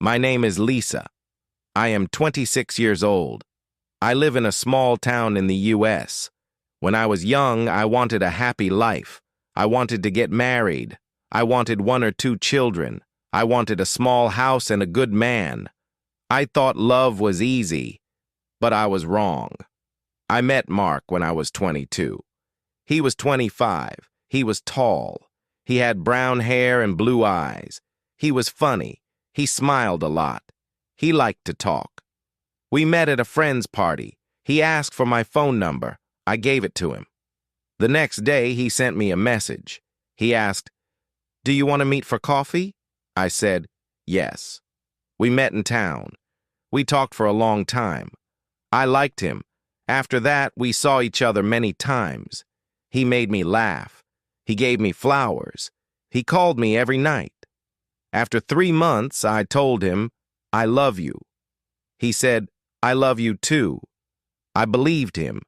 My name is Lisa. I am 26 years old. I live in a small town in the U.S. When I was young, I wanted a happy life. I wanted to get married. I wanted 1 or 2 children. I wanted a small house and a good man. I thought love was easy, but I was wrong. I met Mark when I was 22. He was 25. He was tall. He had brown hair and blue eyes. He was funny. He smiled a lot. He liked to talk. We met at a friend's party. He asked for my phone number. I gave it to him. The next day, he sent me a message. He asked, "Do you want to meet for coffee?" I said, "Yes." We met in town. We talked for a long time. I liked him. After that, we saw each other many times. He made me laugh. He gave me flowers. He called me every night. After 3 months, I told him, "I love you." He said, "I love you too." I believed him.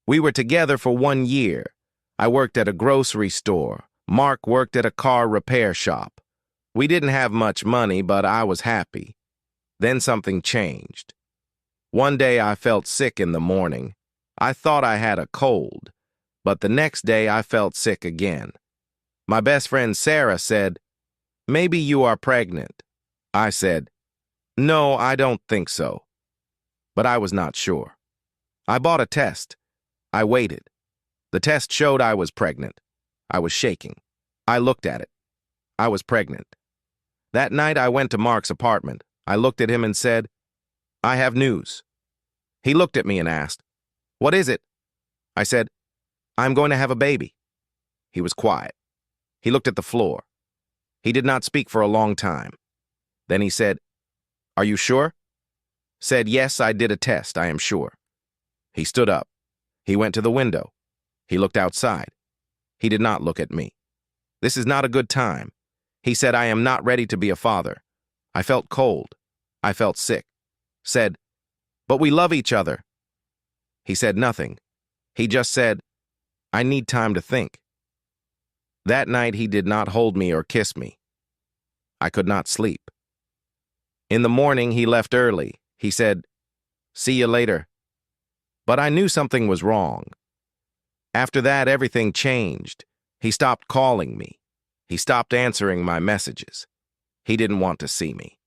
We were together for 1 year. I worked at a grocery store. Mark worked at a car repair shop. We didn't have much money, but I was happy. Then something changed. One day I felt sick in the morning. I thought I had a cold, but the next day I felt sick again. My best friend Sarah said, "Maybe you are pregnant." I said, "No, I don't think so." But I was not sure. I bought a test. I waited. The test showed I was pregnant. I was shaking. I looked at it. I was pregnant. That night I went to Mark's apartment. I looked at him and said, "I have news." He looked at me and asked, "What is it?" I said, "I'm going to have a baby." He was quiet. He looked at the floor. He did not speak for a long time. Then he said, "Are you sure?" Said, "Yes, I did a test, I am sure." He stood up. He went to the window. He looked outside. He did not look at me. "This is not a good time." He said, "I am not ready to be a father." I felt cold. I felt sick. Said, "But we love each other." He said nothing. He just said, "I need time to think." That night he did not hold me or kiss me. I could not sleep. In the morning he left early. He said, "See you later." But I knew something was wrong. After that, everything changed. He stopped calling me. He stopped answering my messages. He didn't want to see me.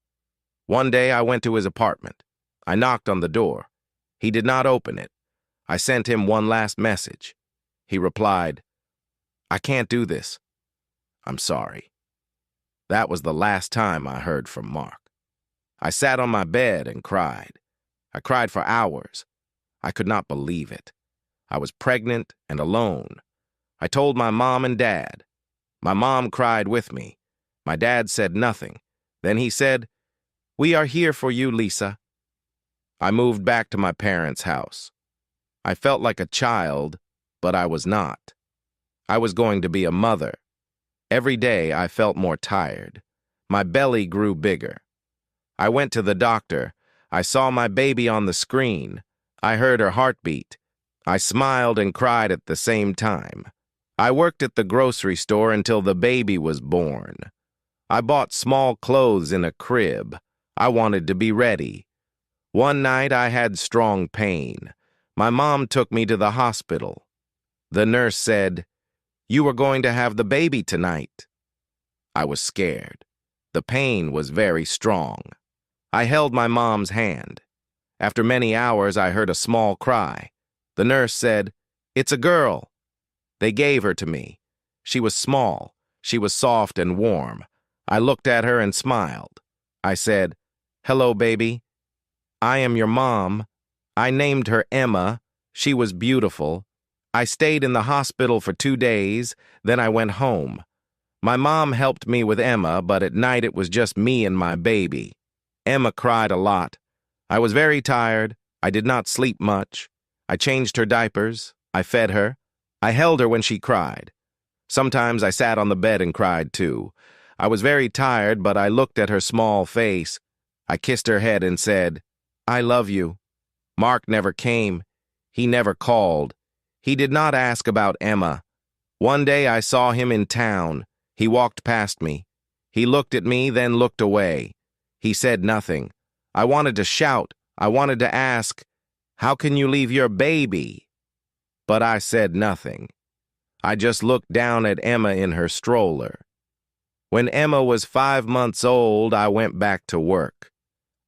One day I went to his apartment. I knocked on the door. He did not open it. I sent him one last message. He replied, "I can't do this. I'm sorry." That was the last time I heard from Mark. I sat on my bed and cried. I cried for hours. I could not believe it. I was pregnant and alone. I told my mom and dad. My mom cried with me. My dad said nothing. Then he said, "We are here for you, Lisa." I moved back to my parents' house. I felt like a child, but I was not. I was going to be a mother. Every day I felt more tired. My belly grew bigger. I went to the doctor. I saw my baby on the screen. I heard her heartbeat. I smiled and cried at the same time. I worked at the grocery store until the baby was born. I bought small clothes in a crib. I wanted to be ready. One night I had strong pain. My mom took me to the hospital. The nurse said, "You are going to have the baby tonight." I was scared. The pain was very strong. I held my mom's hand. After many hours, I heard a small cry. The nurse said, "It's a girl." They gave her to me. She was small. She was soft and warm. I looked at her and smiled. I said, "Hello, baby. I am your mom." I named her Emma. She was beautiful. I stayed in the hospital for 2 days. Then I went home. My mom helped me with Emma, but at night it was just me and my baby. Emma cried a lot. I was very tired. I did not sleep much. I changed her diapers. I fed her. I held her when she cried. Sometimes I sat on the bed and cried too. I was very tired, but I looked at her small face. I kissed her head and said, "I love you." Mark never came. He never called. He did not ask about Emma. One day I saw him in town. He walked past me. He looked at me, then looked away. He said nothing. I wanted to shout. I wanted to ask, "How can you leave your baby?" But I said nothing. I just looked down at Emma in her stroller. When Emma was 5 months old, I went back to work.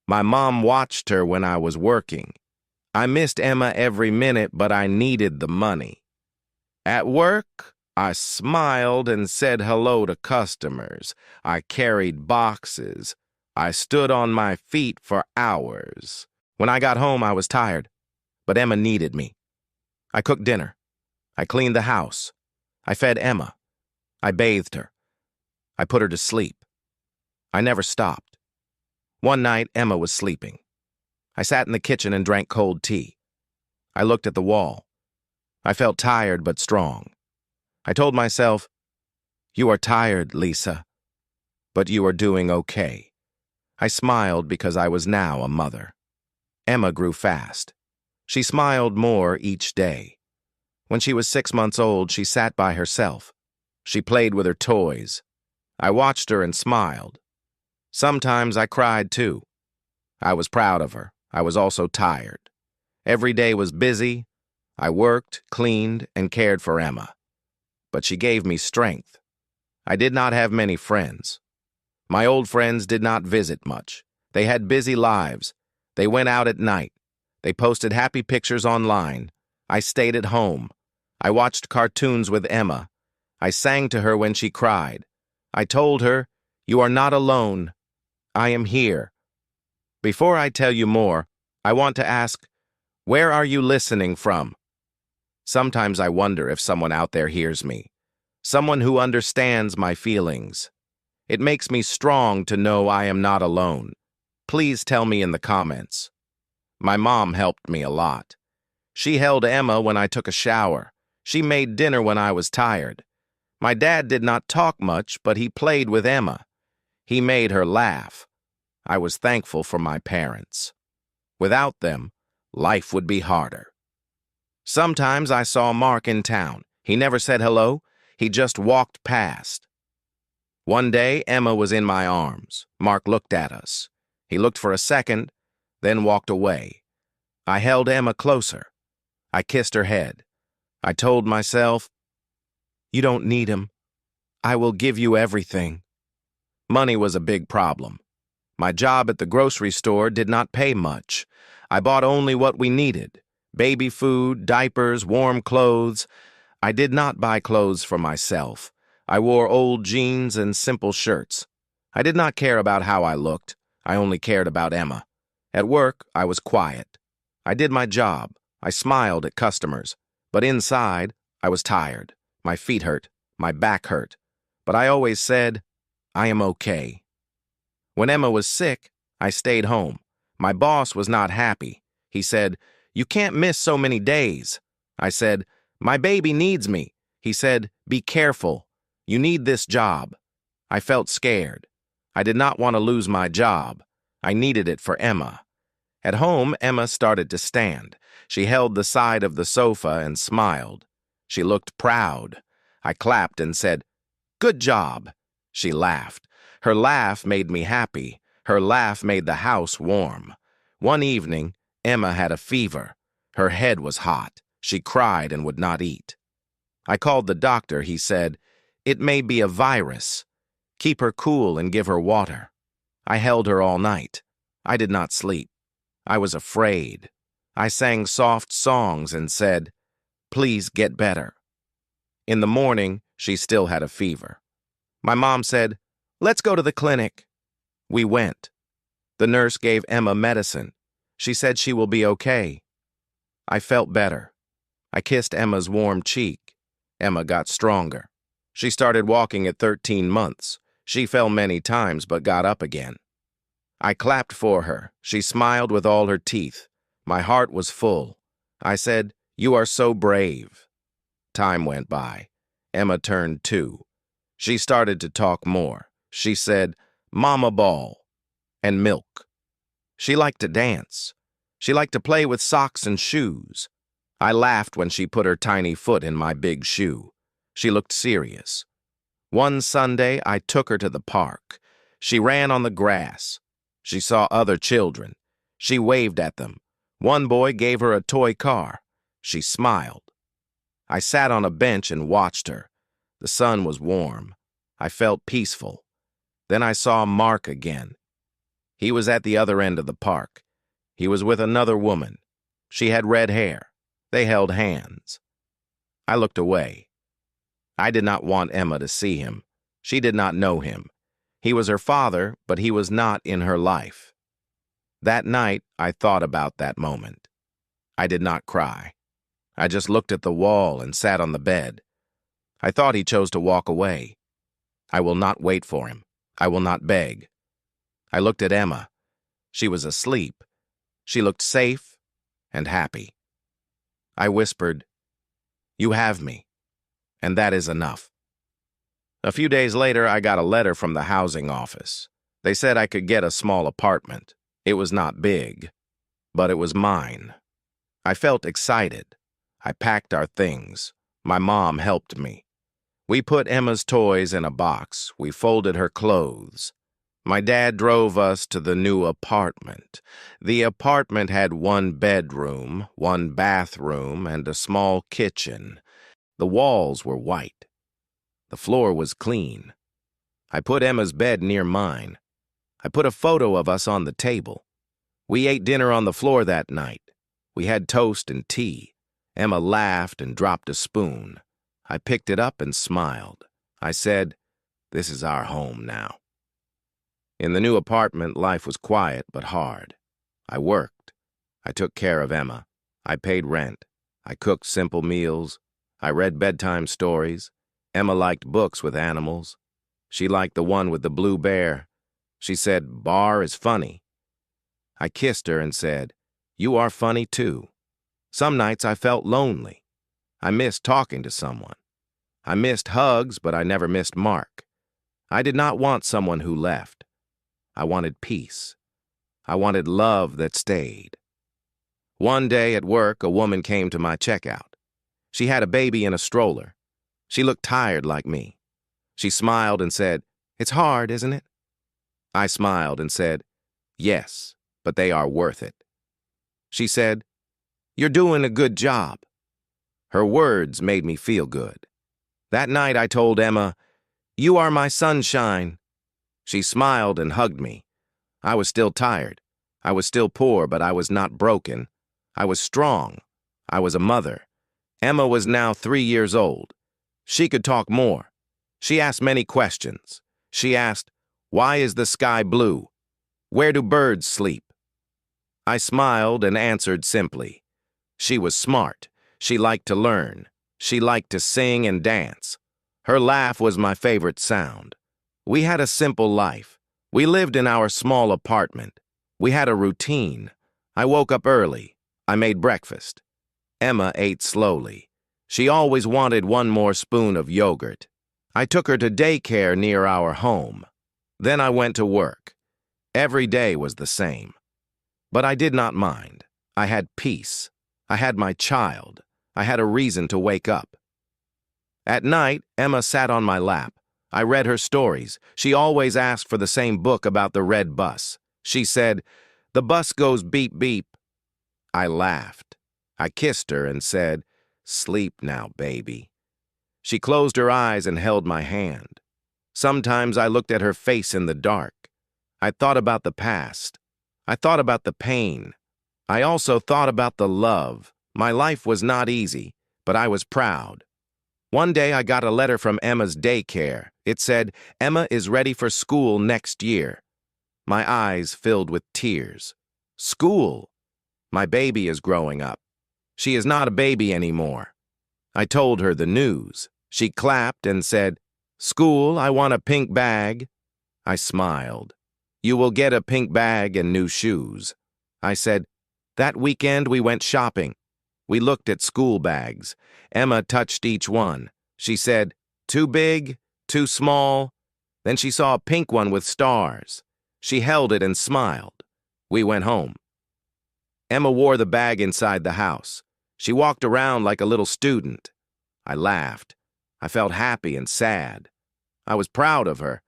My mom watched her when I was working. I missed Emma every minute, but I needed the money. At work, I smiled and said hello to customers. I carried boxes. I stood on my feet for hours. When I got home, I was tired, but Emma needed me. I cooked dinner. I cleaned the house. I fed Emma. I bathed her. I put her to sleep. I never stopped. One night, Emma was sleeping. I sat in the kitchen and drank cold tea. I looked at the wall. I felt tired but strong. I told myself, "You are tired, Lisa, but you are doing okay." I smiled because I was now a mother. Emma grew fast. She smiled more each day. When she was 6 months old, she sat by herself. She played with her toys. I watched her and smiled. Sometimes I cried too. I was proud of her. I was also tired. Every day was busy. I worked, cleaned, and cared for Emma. But she gave me strength. I did not have many friends. My old friends did not visit much. They had busy lives. They went out at night. They posted happy pictures online. I stayed at home. I watched cartoons with Emma. I sang to her when she cried. I told her, "You are not alone. I am here." Before I tell you more, I want to ask, where are you listening from? Sometimes I wonder if someone out there hears me. Someone who understands my feelings. It makes me strong to know I am not alone. Please tell me in the comments. My mom helped me a lot. She held Emma when I took a shower. She made dinner when I was tired. My dad did not talk much, but he played with Emma. He made her laugh. I was thankful for my parents. Without them, life would be harder. Sometimes I saw Mark in town. He never said hello. He just walked past. One day, Emma was in my arms. Mark looked at us. He looked for a second, then walked away. I held Emma closer. I kissed her head. I told myself, "You don't need him. I will give you everything." Money was a big problem. My job at the grocery store did not pay much. I bought only what we needed: baby food, diapers, warm clothes. I did not buy clothes for myself. I wore old jeans and simple shirts. I did not care about how I looked. I only cared about Emma. At work, I was quiet. I did my job. I smiled at customers. But inside, I was tired. My feet hurt. My back hurt. But I always said, "I am okay." When Emma was sick, I stayed home. My boss was not happy. He said, "You can't miss so many days." I said, "My baby needs me." He said, "Be careful. You need this job." I felt scared. I did not want to lose my job. I needed it for Emma. At home, Emma started to stand. She held the side of the sofa and smiled. She looked proud. I clapped and said, "Good job." She laughed. Her laugh made me happy. Her laugh made the house warm. One evening, Emma had a fever. Her head was hot. She cried and would not eat. I called the doctor. He said, "It may be a virus. Keep her cool and give her water." I held her all night. I did not sleep. I was afraid. I sang soft songs and said, "Please get better." In the morning, she still had a fever. My mom said, "Let's go to the clinic." We went. The nurse gave Emma medicine. She said she will be okay. I felt better. I kissed Emma's warm cheek. Emma got stronger. She started walking at 13 months. She fell many times but got up again. I clapped for her. She smiled with all her teeth. My heart was full. I said, "You are so brave." Time went by. Emma turned 2. She started to talk more. She said, "Mama ball," and milk. She liked to dance. She liked to play with socks and shoes. I laughed when she put her tiny foot in my big shoe. She looked serious. One Sunday, I took her to the park. She ran on the grass. She saw other children. She waved at them. One boy gave her a toy car. She smiled. I sat on a bench and watched her. The sun was warm. I felt peaceful. Then I saw Mark again. He was at the other end of the park. He was with another woman. She had red hair. They held hands. I looked away. I did not want Emma to see him. She did not know him. He was her father, but he was not in her life. That night, I thought about that moment. I did not cry. I just looked at the wall and sat on the bed. I thought he chose to walk away. I will not wait for him. I will not beg. I looked at Emma. She was asleep. She looked safe and happy. I whispered, "You have me, and that is enough." A few days later, I got a letter from the housing office. They said I could get a small apartment. It was not big, but it was mine. I felt excited. I packed our things. My mom helped me. We put Emma's toys in a box. We folded her clothes. My dad drove us to the new apartment. The apartment had one bedroom, one bathroom, and a small kitchen. The walls were white. The floor was clean. I put Emma's bed near mine. I put a photo of us on the table. We ate dinner on the floor that night. We had toast and tea. Emma laughed and dropped a spoon. I picked it up and smiled. I said, "This is our home now." In the new apartment, life was quiet but hard. I worked. I took care of Emma. I paid rent. I cooked simple meals. I read bedtime stories. Emma liked books with animals. She liked the one with the blue bear. She said, "Bar is funny." I kissed her and said, "You are funny too." Some nights I felt lonely. I missed talking to someone. I missed hugs, but I never missed Mark. I did not want someone who left. I wanted peace. I wanted love that stayed. One day at work, a woman came to my checkout. She had a baby in a stroller. She looked tired like me. She smiled and said, "It's hard, isn't it?" I smiled and said, "Yes, but they are worth it." She said, "You're doing a good job." Her words made me feel good. That night I told Emma, "You are my sunshine." She smiled and hugged me. I was still tired. I was still poor, but I was not broken. I was strong. I was a mother. Emma was now 3 years old. She could talk more. She asked many questions. She asked, "Why is the sky blue? Where do birds sleep?" I smiled and answered simply. She was smart. She liked to learn. She liked to sing and dance. Her laugh was my favorite sound. We had a simple life. We lived in our small apartment. We had a routine. I woke up early. I made breakfast. Emma ate slowly. She always wanted one more spoon of yogurt. I took her to daycare near our home. Then I went to work. Every day was the same. But I did not mind. I had peace. I had my child. I had a reason to wake up. At night, Emma sat on my lap. I read her stories. She always asked for the same book about the red bus. She said, "The bus goes beep beep." I laughed. I kissed her and said, "Sleep now, baby." She closed her eyes and held my hand. Sometimes I looked at her face in the dark. I thought about the past. I thought about the pain. I also thought about the love. My life was not easy, but I was proud. One day I got a letter from Emma's daycare. It said, "Emma is ready for school next year." My eyes filled with tears. School! My baby is growing up. She is not a baby anymore. I told her the news. She clapped and said, "School, I want a pink bag." I smiled. "You will get a pink bag and new shoes." I said, "That weekend we went shopping. We looked at school bags. Emma touched each one. She said, 'Too big, too small.' Then she saw a pink one with stars. She held it and smiled. We went home. Emma wore the bag inside the house. She walked around like a little student. I laughed. I felt happy and sad. I was proud of her,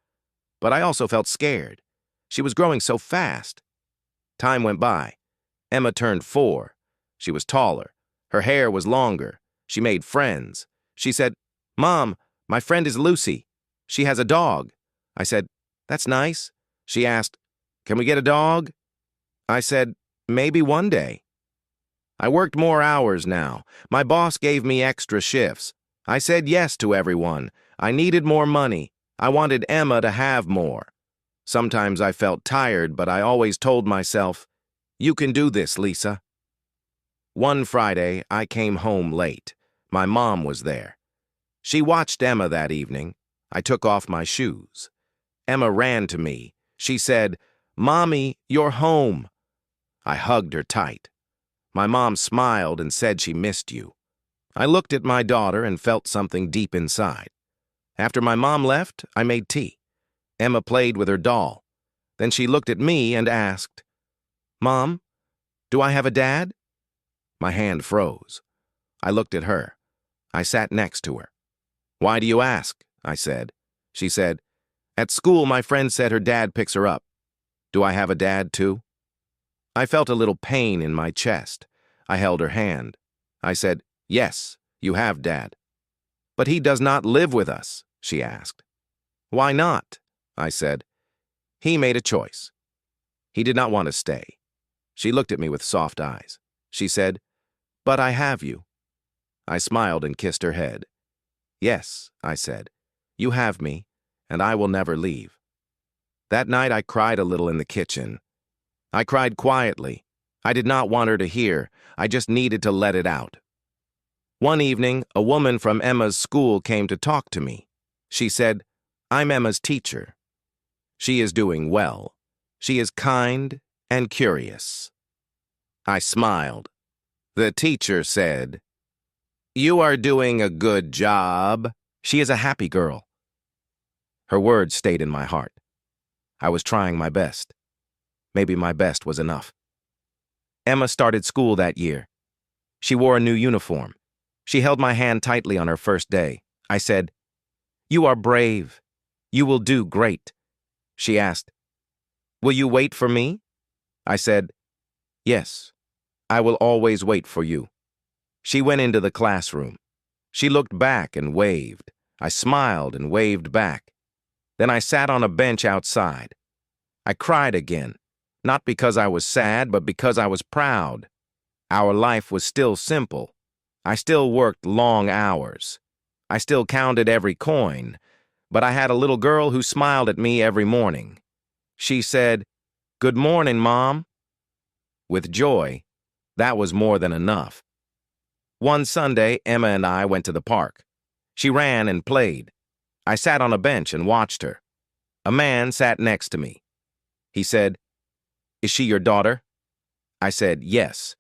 but I also felt scared. She was growing so fast. Time went by. Emma turned 4. She was taller. Her hair was longer. She made friends. She said, "Mom, my friend is Lucy. She has a dog." I said, "That's nice." She asked, "Can we get a dog?" I said, "Maybe one day." I worked more hours now. My boss gave me extra shifts. I said yes to everyone. I needed more money. I wanted Emma to have more. Sometimes I felt tired, but I always told myself, "You can do this, Lisa." One Friday, I came home late. My mom was there. She watched Emma that evening. I took off my shoes. Emma ran to me. She said, "Mommy, you're home." I hugged her tight. My mom smiled and said she missed you. I looked at my daughter and felt something deep inside. After my mom left, I made tea. Emma played with her doll. Then she looked at me and asked, "Mom, do I have a dad?" My hand froze. I looked at her. I sat next to her. "Why do you ask?" I said. She said, "At school, my friend said her dad picks her up. Do I have a dad, too?" I felt a little pain in my chest. I held her hand. I said, "Yes, you have Dad." "But he does not live with us," she asked. "Why not?" I said. "He made a choice. He did not want to stay." She looked at me with soft eyes. She said, "But I have you." I smiled and kissed her head. "Yes," I said, "you have me, and I will never leave." That night I cried a little in the kitchen. I cried quietly. I did not want her to hear. I just needed to let it out. One evening, a woman from Emma's school came to talk to me. She said, "I'm Emma's teacher. She is doing well. She is kind and curious." I smiled. The teacher said, "You are doing a good job. She is a happy girl." Her words stayed in my heart. I was trying my best. Maybe my best was enough. Emma started school that year. She wore a new uniform. She held my hand tightly on her first day. I said, "You are brave. You will do great." She asked, "Will you wait for me?" I said, "Yes, I will always wait for you." She went into the classroom. She looked back and waved. I smiled and waved back. Then I sat on a bench outside. I cried again. Not because I was sad, but because I was proud. Our life was still simple. I still worked long hours. I still counted every coin. But I had a little girl who smiled at me every morning. She said, "Good morning, Mom." With joy, that was more than enough. One Sunday, Emma and I went to the park. She ran and played. I sat on a bench and watched her. A man sat next to me. He said, "Is she your daughter?" I said, "Yes."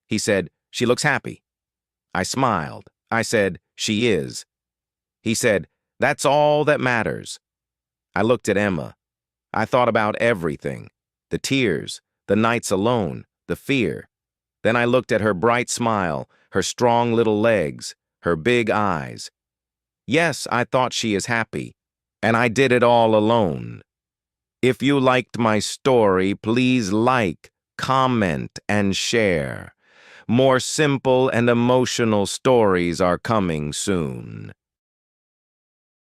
He said, "She looks happy." I smiled. I said, "She is." He said, "That's all that matters." I looked at Emma. I thought about everything. The tears, the nights alone, the fear. Then I looked at her bright smile, her strong little legs, her big eyes. Yes, I thought she is happy, and I did it all alone. If you liked my story, please like, comment, and share. More simple and emotional stories are coming soon.